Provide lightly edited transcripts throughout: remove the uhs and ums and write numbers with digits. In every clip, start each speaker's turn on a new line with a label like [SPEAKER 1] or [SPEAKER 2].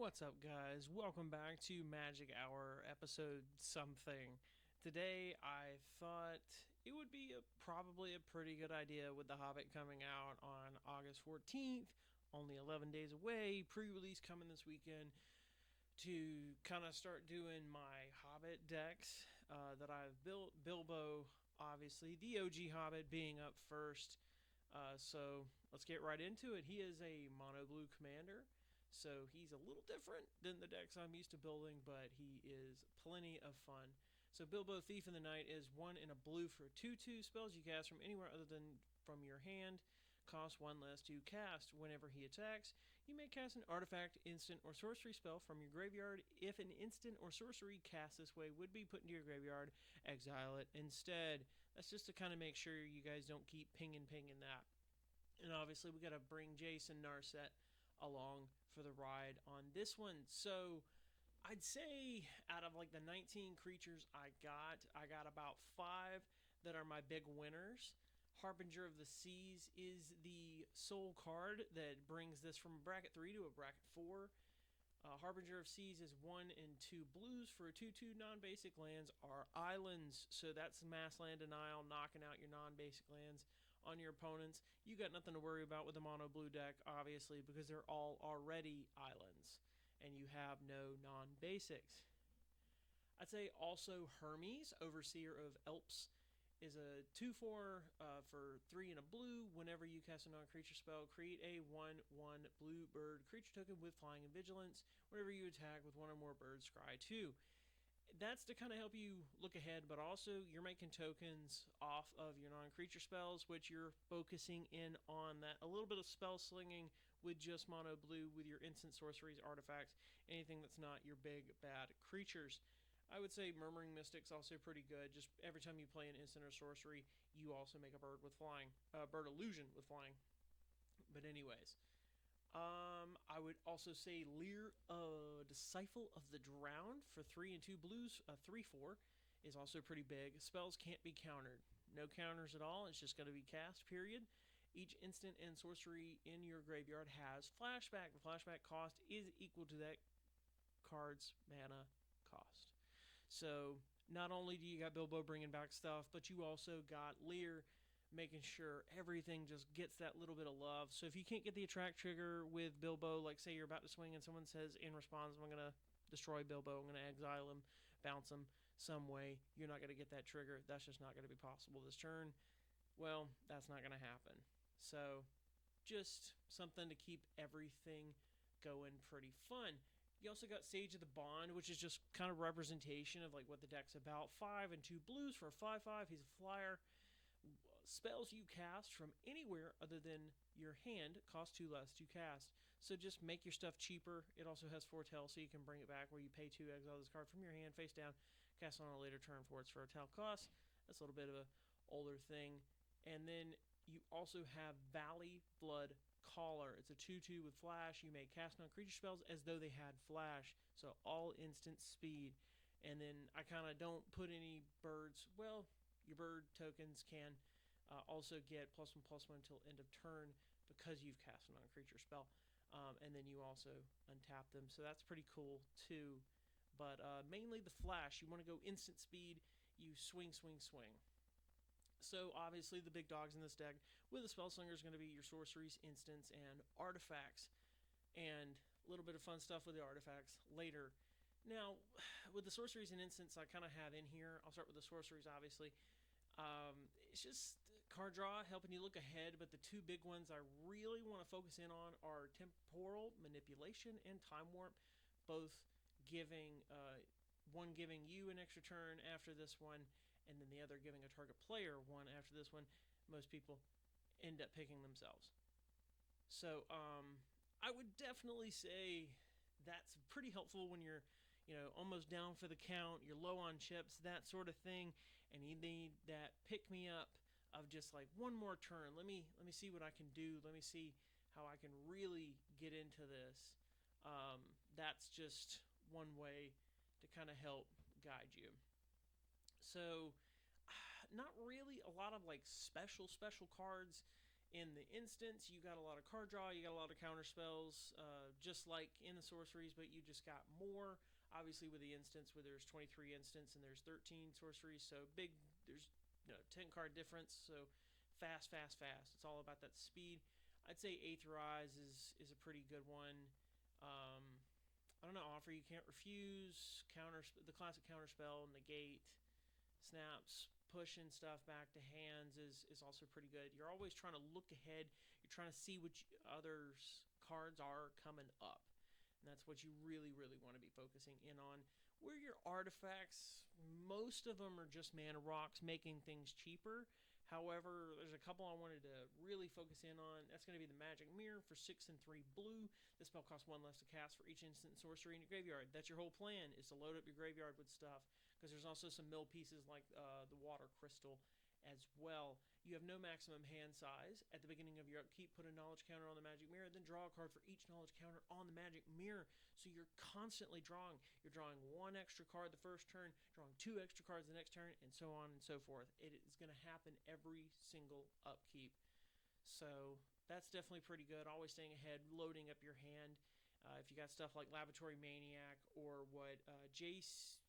[SPEAKER 1] What's up, guys? Welcome back to Magic Hour episode something. Today, I thought it would be probably a pretty good idea with The Hobbit coming out on August 14th, only 11 days away, pre release coming this weekend, to kind of start doing my Hobbit decks that I've built. Bilbo, obviously, the OG Hobbit being up first. So let's get right into it. He is a mono blue commander. So he's a little different than the decks I'm used to building, but he is plenty of fun. So Bilbo, Thief in the Night, is 1 in a blue for 2/2 spells you cast from anywhere other than from your hand. Cost 1 less to cast. Whenever he attacks, you may cast an artifact, instant, or sorcery spell from your graveyard. If an instant or sorcery cast this way would be put into your graveyard, exile it instead. That's just to kind of make sure you guys don't keep pinging that. And obviously, we got to bring Jason Narset along for the ride on this one. So I'd say out of like the 19 creatures I got about 5 that are my big winners. Harbinger of the Seas is the sole card that brings this from bracket 3 to a bracket 4. Harbinger of Seas is 1 and 2 blues for a 2/2 non-basic lands are islands. So that's mass land denial, knocking out your non-basic lands on your opponents. You got nothing to worry about with a mono blue deck, obviously, because they're all already islands and you have no non-basics. I'd say also Hermes, Overseer of Elps, is a 2/4 for 3 and a blue. Whenever you cast a non-creature spell, create a 1/1 blue bird creature token with flying and vigilance. Whenever you attack with one or more birds, scry 2. That's to kind of help you look ahead, but also you're making tokens off of your non-creature spells, which you're focusing in on that a little bit of spell slinging with just mono blue with your instant sorceries, artifacts, anything that's not your big bad creatures. I would say Murmuring Mystic's also pretty good. Just every time you play an instant or sorcery, you also make a bird with flying, bird illusion with flying. But anyways, I would also say Lear, Disciple of the Drowned for 3 and 2 blues, 3/4 is also pretty big. Spells can't be countered. No counters at all. It's just going to be cast, period. Each instant and sorcery in your graveyard has flashback. The flashback cost is equal to that card's mana cost. So not only do you got Bilbo bringing back stuff, but you also got Lear making sure everything just gets that little bit of love. So if you can't get the attract trigger with Bilbo, like say you're about to swing and someone says in response, I'm going to destroy Bilbo, I'm going to exile him, bounce him some way, you're not going to get that trigger. That's just not going to be possible this turn. Well, that's not going to happen. So just something to keep everything going pretty fun. You also got Sage of the Bond, which is just kind of representation of like what the deck's about. 5 and 2 blues for a 5/5. He's a flyer. Spells you cast from anywhere other than your hand cost 2 less to cast. So just make your stuff cheaper. It also has foretell, so you can bring it back where you pay 2, exile this card from your hand face down, cast on a later turn for its foretell cost. That's a little bit of an older thing. And then you also have Valley Blood Caller. It's a 2/2 with flash. You may cast non-creature spells as though they had flash, so all instant speed. And then I kind of don't put any birds. Well, your bird tokens can also get +1/+1 until end of turn because you've cast a non-creature spell. And then you also untap them, so that's pretty cool too. But mainly the flash. You want to go instant speed. You swing, swing, swing. So obviously the big dogs in this deck with the Spellslinger is going to be your sorceries, instants, and artifacts. And a little bit of fun stuff with the artifacts later. Now, with the sorceries and instants I kind of have in here, I'll start with the sorceries, obviously. It's just card draw, helping you look ahead, but the two big ones I really want to focus in on are Temporal Manipulation and Time Warp, both giving, one giving you an extra turn after this one, and then the other giving a target player one after this one. Most people end up picking themselves. So I would definitely say that's pretty helpful when you're, almost down for the count, you're low on chips, that sort of thing, and you need that pick me up of just like one more turn. Let me see what I can do. Let me see how I can really get into this. That's just one way to kind of help guide you. So, not really a lot of like special cards In the instance, you got a lot of card draw, you got a lot of counter spells, just like in the sorceries, but you just got more. Obviously, with the instance, where there's 23 instants and there's 13 sorceries, so there's 10 card difference. So fast, fast, fast. It's all about that speed. I'd say Aetherize is a pretty good one. I don't know, Offer You Can't Refuse, the classic counter spell, negate, snaps, pushing stuff back to hands is also pretty good. You're always trying to look ahead. You're trying to see which others' cards are coming up. And that's what you really, really want to be focusing in on. Where your artifacts, most of them are just mana rocks, making things cheaper. However, there's a couple I wanted to really focus in on. That's going to be the Magic Mirror for 6 and 3 blue. This spell costs 1 less to cast for each instant sorcery in your graveyard. That's your whole plan, is to load up your graveyard with stuff. Because there's also some mill pieces like the Water Crystal as well. You have no maximum hand size. At the beginning of your upkeep, put a knowledge counter on the Magic Mirror, then draw a card for each knowledge counter on the Magic Mirror. So you're constantly drawing. You're drawing 1 extra card the first turn, drawing 2 extra cards the next turn, and so on and so forth. It is going to happen every single upkeep. So that's definitely pretty good. Always staying ahead, loading up your hand. If you got stuff like Laboratory Maniac or what Jace,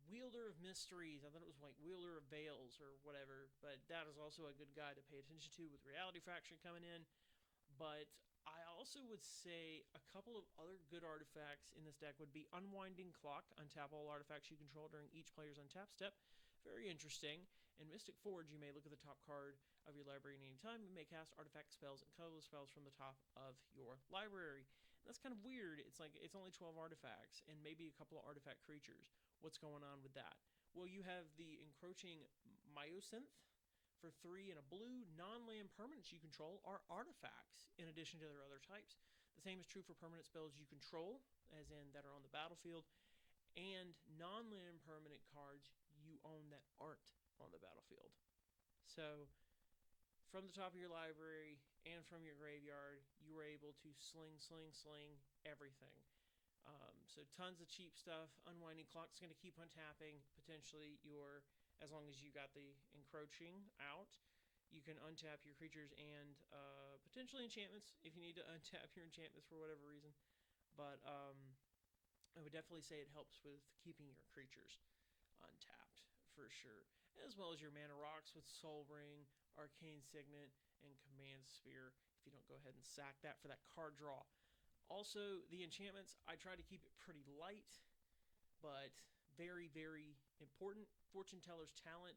[SPEAKER 1] Wielder of Mysteries. I thought it was like Wielder of Veils or whatever, but that is also a good guy to pay attention to with Reality Fracture coming in. But I also would say a couple of other good artifacts in this deck would be Unwinding Clock. Untap all artifacts you control during each player's untap step. Very interesting. In Mystic Forge, you may look at the top card of your library at any time. You may cast artifact spells and colorless spells from the top of your library. And that's kind of weird. It's like it's only 12 artifacts and maybe a couple of artifact creatures. What's going on with that? Well, you have the Encroaching Myosynth for 3 and a blue. Non-land permanents you control are artifacts in addition to their other types. The same is true for permanent spells you control, as in that are on the battlefield, and non-land permanent cards you own that aren't on the battlefield. So from the top of your library and from your graveyard, you were able to sling everything. So tons of cheap stuff. Unwinding Clock's going to keep on tapping. Potentially as long as you got the encroaching out, you can untap your creatures and potentially enchantments if you need to untap your enchantments for whatever reason. But I would definitely say it helps with keeping your creatures untapped for sure. As well as your mana rocks with Soul Ring, Arcane Signet, and Command Sphere if you don't go ahead and sack that for that card draw. Also, the enchantments, I try to keep it pretty light, but very, very important. Fortune Teller's Talent.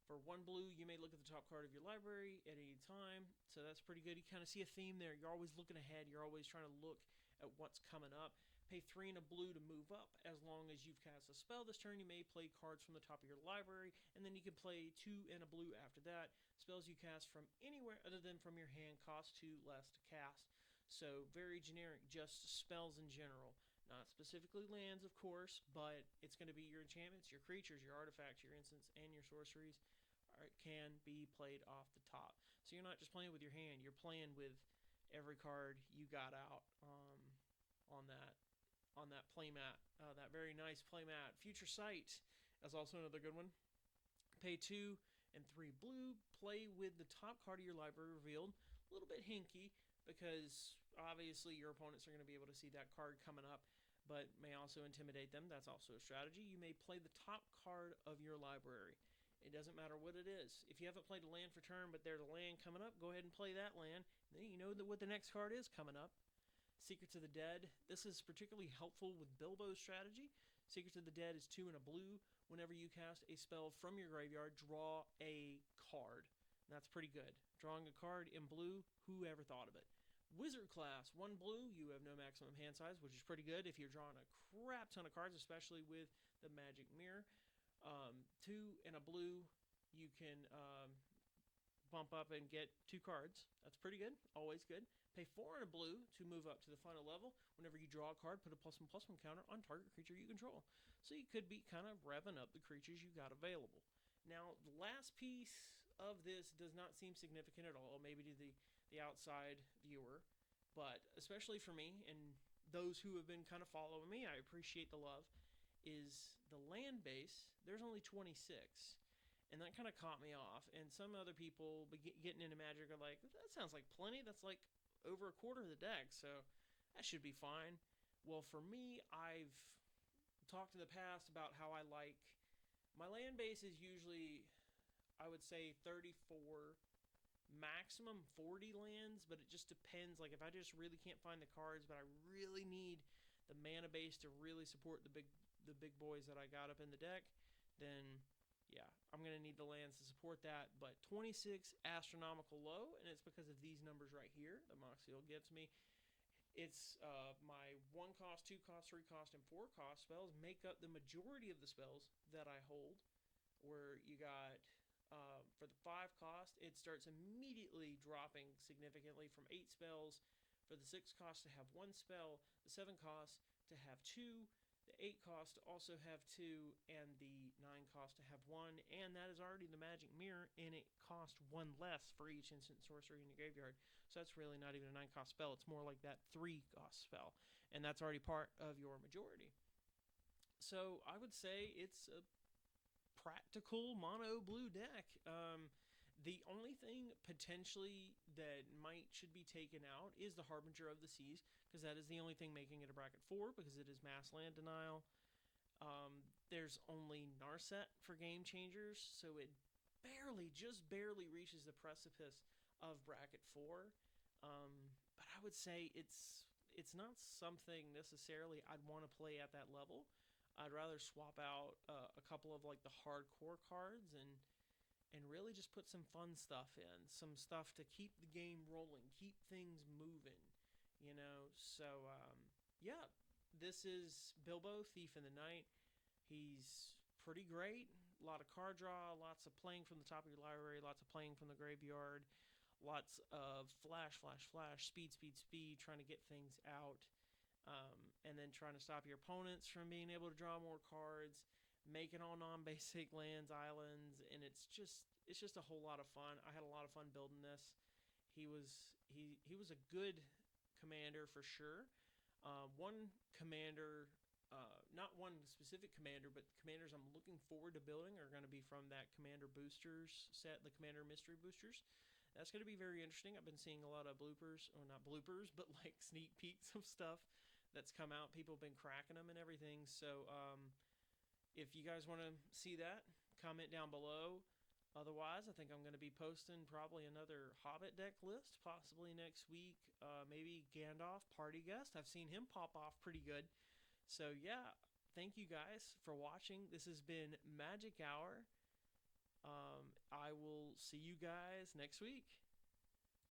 [SPEAKER 1] For 1 blue, you may look at the top card of your library at any time, so that's pretty good. You kind of see a theme there. You're always looking ahead. You're always trying to look at what's coming up. Pay 3 and a blue to move up. As long as you've cast a spell this turn, you may play cards from the top of your library, and then you can play 2 and a blue after that. Spells you cast from anywhere other than from your hand cost 2 less to cast. So very generic, just spells in general. Not specifically lands, of course, but it's going to be your enchantments, your creatures, your artifacts, your instants, and your sorceries can be played off the top. So you're not just playing with your hand, you're playing with every card you got out on that playmat. That very nice playmat. Future Sight is also another good one. Pay 2 and 3 blue. Play with the top card of your library revealed. A little bit hinky, because obviously your opponents are going to be able to see that card coming up, but may also intimidate them. That's also a strategy. You may play the top card of your library. It doesn't matter what it is. If you haven't played a land for turn, but there's a land coming up, go ahead and play that land. Then you know what the next card is coming up. Secrets of the Dead. This is particularly helpful with Bilbo's strategy. Secrets of the Dead is 2 and a blue. Whenever you cast a spell from your graveyard, draw a card. That's pretty good. Drawing a card in blue, whoever thought of it. Wizard class, 1 blue, you have no maximum hand size, which is pretty good if you're drawing a crap ton of cards, especially with the Magic Mirror. 2 and a blue, you can bump up and get 2 cards. That's pretty good, always good. Pay 4 and a blue to move up to the final level. Whenever you draw a card, put a +1/+1 counter on target creature you control. So you could be kind of revving up the creatures you got available. Now, the last piece of this does not seem significant at all, maybe to the outside viewer, but especially for me and those who have been kind of following me, I appreciate the love, is the land base. There's only 26, And that kind of caught me off. And some other people getting into Magic are like, that sounds like plenty. That's like over a quarter of the deck, so that should be fine. Well, for me, I've talked in the past about how I like my land base is usually, I would say, 34, maximum 40 lands, but it just depends. Like, if I just really can't find the cards, but I really need the mana base to really support the big boys that I got up in the deck, then yeah, I'm going to need the lands to support that. But 26 astronomical low, and it's because of these numbers right here that Moxfield gives me. It's my 1 cost, 2 cost, 3 cost, and 4 cost spells make up the majority of the spells that I hold. Where you got for the 5 cost, it starts immediately dropping significantly from 8 spells. For the 6 cost to have 1 spell, the 7 cost to have 2, the 8 cost to also have 2, and the 9 cost to have 1. And that is already the magic mirror, and it costs 1 less for each instant sorcery in your graveyard. So that's really not even a 9 cost spell. It's more like that 3 cost spell. And that's already part of your majority. So I would say it's a practical mono blue deck. The only thing potentially that should be taken out is the Harbinger of the Seas, because that is the only thing making it a bracket 4, because it is mass land denial. There's only Narset for Game Changers, so it just barely reaches the precipice of bracket 4. But I would say it's not something necessarily I'd want to play at that level. I'd rather swap out a couple of like the hardcore cards and really just put some fun stuff in, some stuff to keep the game rolling, keep things moving, you know. So yeah, this is Bilbo, Thief in the Night. He's pretty great. A lot of card draw, lots of playing from the top of your library, lots of playing from the graveyard, lots of flash, flash, flash, speed, speed, speed, trying to get things out. And then trying to stop your opponents from being able to draw more cards, making all non-basic lands, islands, and it's just a whole lot of fun. I had a lot of fun building this. He was a good commander for sure. One commander, not one specific commander, but commanders I'm looking forward to building are going to be from that Commander Boosters set, the Commander Mystery Boosters. That's going to be very interesting. I've been seeing a lot of bloopers, or not bloopers, but like sneak peeks of stuff that's come out. People have been cracking them and everything. So if you guys want to see that, comment down below. Otherwise, I think I'm going to be posting probably another Hobbit deck list, possibly next week. Maybe Gandalf, party guest. I've seen him pop off pretty good. So yeah, thank you guys for watching. This has been Magic Hour. I will see you guys next week.